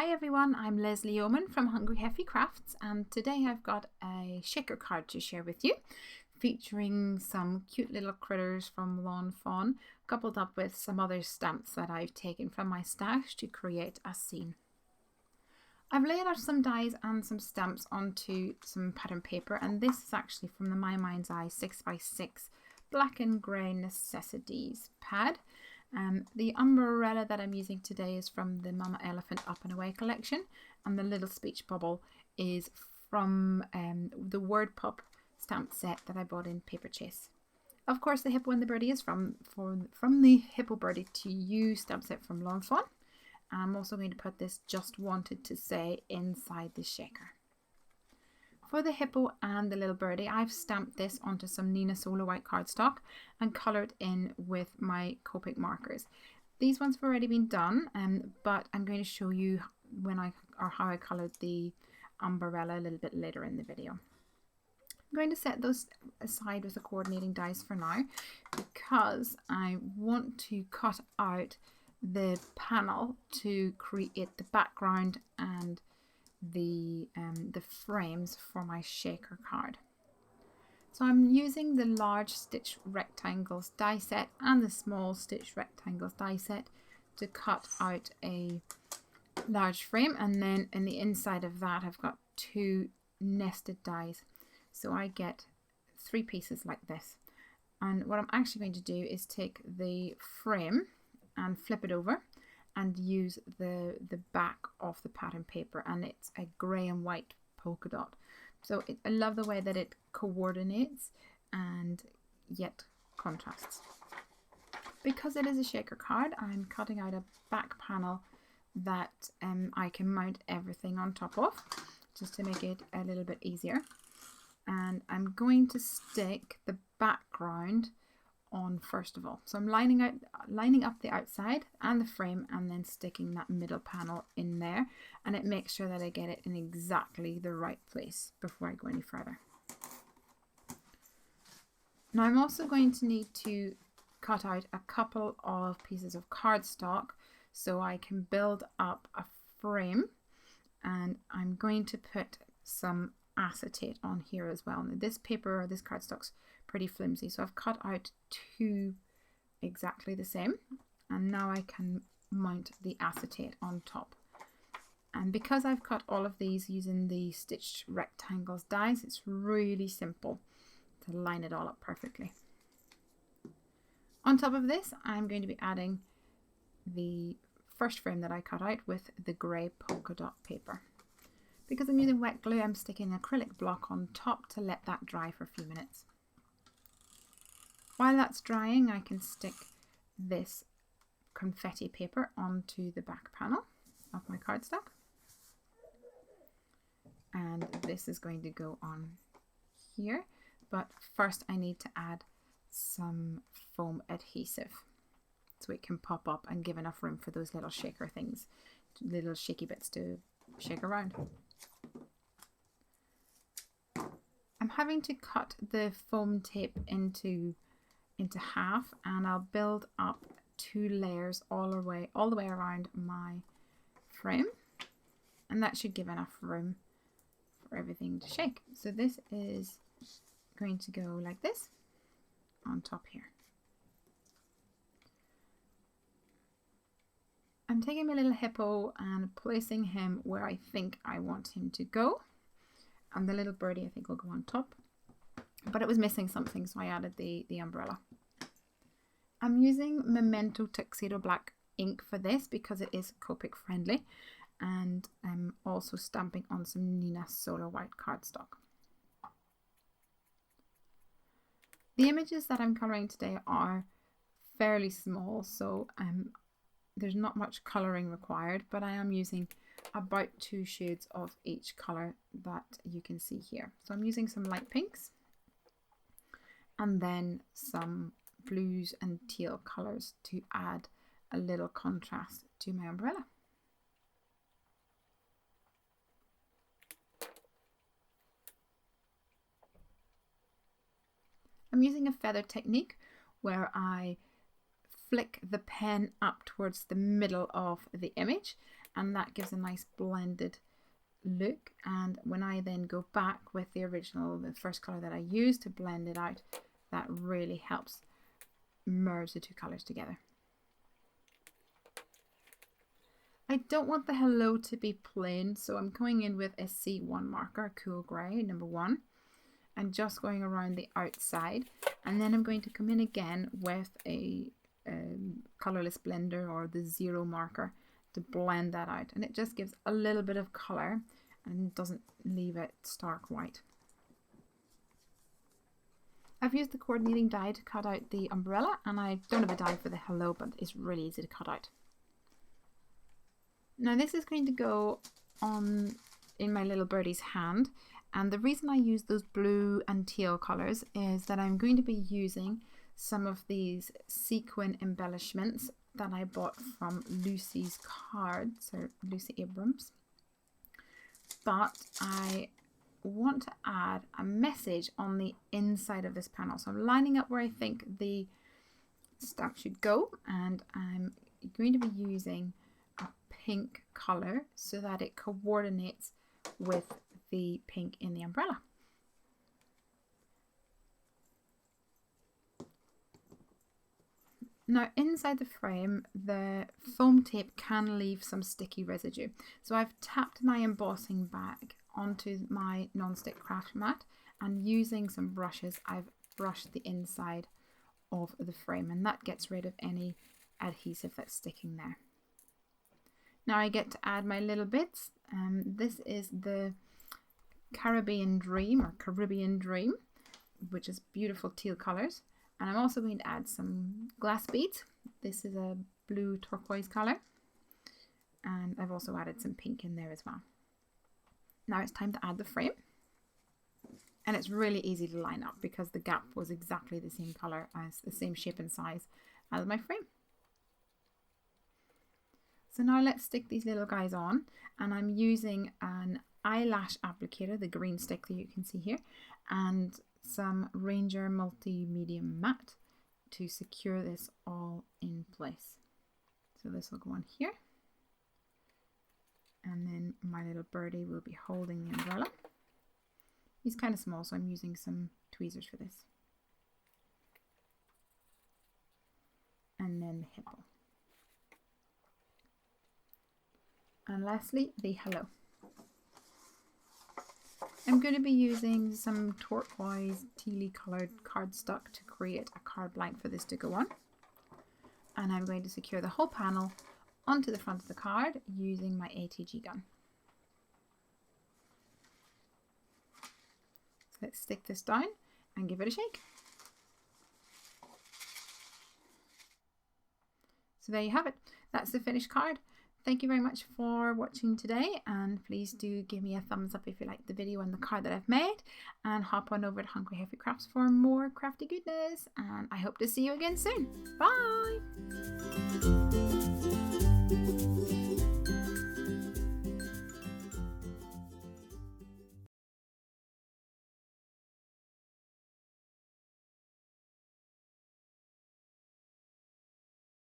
Hi everyone, I'm Lesley Oman from Hungry Heffy Crafts, and today I've got a shaker card to share with you featuring some cute little critters from Lawn Fawn coupled up with some other stamps that I've taken from my stash to create a scene. I've laid out some dies and some stamps onto some pattern paper, and this is actually from the My Mind's Eye 6x6 black and grey necessities pad. The umbrella that I'm using today is from the Mama Elephant Up and Away collection, and the little speech bubble is from the Word Pup stamp set that I bought in Paper Chase. Of course, the Hippo and the Birdie is from the Hippo Birdie to You stamp set from Lawn Fawn. I'm also going to put this Just Wanted to Say inside the shaker. For the Hippo and the little birdie, I've stamped this onto some Nina Solar white cardstock and coloured in with my Copic markers. These ones have already been done, but I'm going to show you how I coloured the umbrella a little bit later in the video. I'm going to set those aside with the coordinating dies for now because I want to cut out the panel to create the background and the frames for my shaker card. So I'm using the large stitch rectangles die set and the small stitch rectangles die set to cut out a large frame, and then in the inside of that I've got two nested dies, so I get 3 pieces like this. And what I'm actually going to do is take the frame and flip it over and use the back of the pattern paper, and it's a grey and white polka dot. So I love the way that it coordinates and yet contrasts. Because it is a shaker card, I'm cutting out a back panel that I can mount everything on top of, just to make it a little bit easier. And I'm going to stick the background on first of all. So I'm lining up the outside and the frame and then sticking that middle panel in there, and it makes sure that I get it in exactly the right place before I go any further. Now I'm also going to need to cut out a couple of pieces of cardstock so I can build up a frame, and I'm going to put some acetate on here as well. Now this paper or this cardstock's pretty flimsy, so I've cut out 2 exactly the same, and now I can mount the acetate on top. And because I've cut all of these using the stitched rectangles dies, it's really simple to line it all up perfectly. On top of this, I'm going to be adding the first frame that I cut out with the grey polka dot paper. Because I'm using wet glue, I'm sticking an acrylic block on top to let that dry for a few minutes. While that's drying, I can stick this confetti paper onto the back panel of my cardstock. And this is going to go on here, but first I need to add some foam adhesive so it can pop up and give enough room for those little shaker things, little shaky bits to shake around. I'm having to cut the foam tape into half, and I'll build up 2 layers all the way around my frame, and that should give enough room for everything to shake. So this is going to go like this on top here. I'm taking my little hippo and placing him where I think I want him to go, and the little birdie I think will go on top, but it was missing something, so I added the umbrella. I'm using Memento Tuxedo Black ink for this because it is Copic friendly, and I'm also stamping on some Nina Solar white cardstock. The images that I'm colouring today are fairly small, so there's not much colouring required, but I am using about 2 shades of each colour that you can see here. So I'm using some light pinks and then some blues and teal colours to add a little contrast to my umbrella. I'm using a feather technique where I flick the pen up towards the middle of the image and that gives a nice blended look. And when I then go back with the original, the first colour that I used to blend it out, that really helps merge the two colours together. I don't want the hello to be plain, so I'm going in with a C1 marker, cool grey, number 1, and just going around the outside, and then I'm going to come in again with a colourless blender or the 0 marker to blend that out, and it just gives a little bit of colour and doesn't leave it stark white. I've used the coordinating die to cut out the umbrella, and I don't have a die for the hello, but it's really easy to cut out. Now this is going to go on in my little birdie's hand, and the reason I use those blue and teal colours is that I'm going to be using some of these sequin embellishments that I bought from Lucy's cards, or Lucy Abrams, but I want to add a message on the inside of this panel. So I'm lining up where I think the stamp should go, and I'm going to be using a pink colour so that it coordinates with the pink in the umbrella. Now inside the frame, the foam tape can leave some sticky residue, so I've tapped my embossing bag onto my non-stick craft mat, and using some brushes I've brushed the inside of the frame, and that gets rid of any adhesive that's sticking there. Now I get to add my little bits. This is the Caribbean Dream, which is beautiful teal colours. And I'm also going to add some glass beads. This is a blue turquoise colour. And I've also added some pink in there as well. Now it's time to add the frame. And it's really easy to line up because the gap was exactly the same colour, as the same shape and size as my frame. So now let's stick these little guys on, and I'm using an eyelash applicator, the green stick that you can see here, and some Ranger Multi-Medium Matte to secure this all in place. So this will go on here, and then my little birdie will be holding the umbrella. He's kind of small, so I'm using some tweezers for this. And then the hippo. And lastly, the hello. I'm going to be using some turquoise tealy coloured cardstock to create a card blank for this to go on. And I'm going to secure the whole panel onto the front of the card using my ATG gun. So let's stick this down and give it a shake. So there you have it. That's the finished card. Thank you very much for watching today, and please do give me a thumbs up if you liked the video and the card that I've made, and hop on over to Hungry Heavy Crafts for more crafty goodness, and I hope to see you again soon. Bye!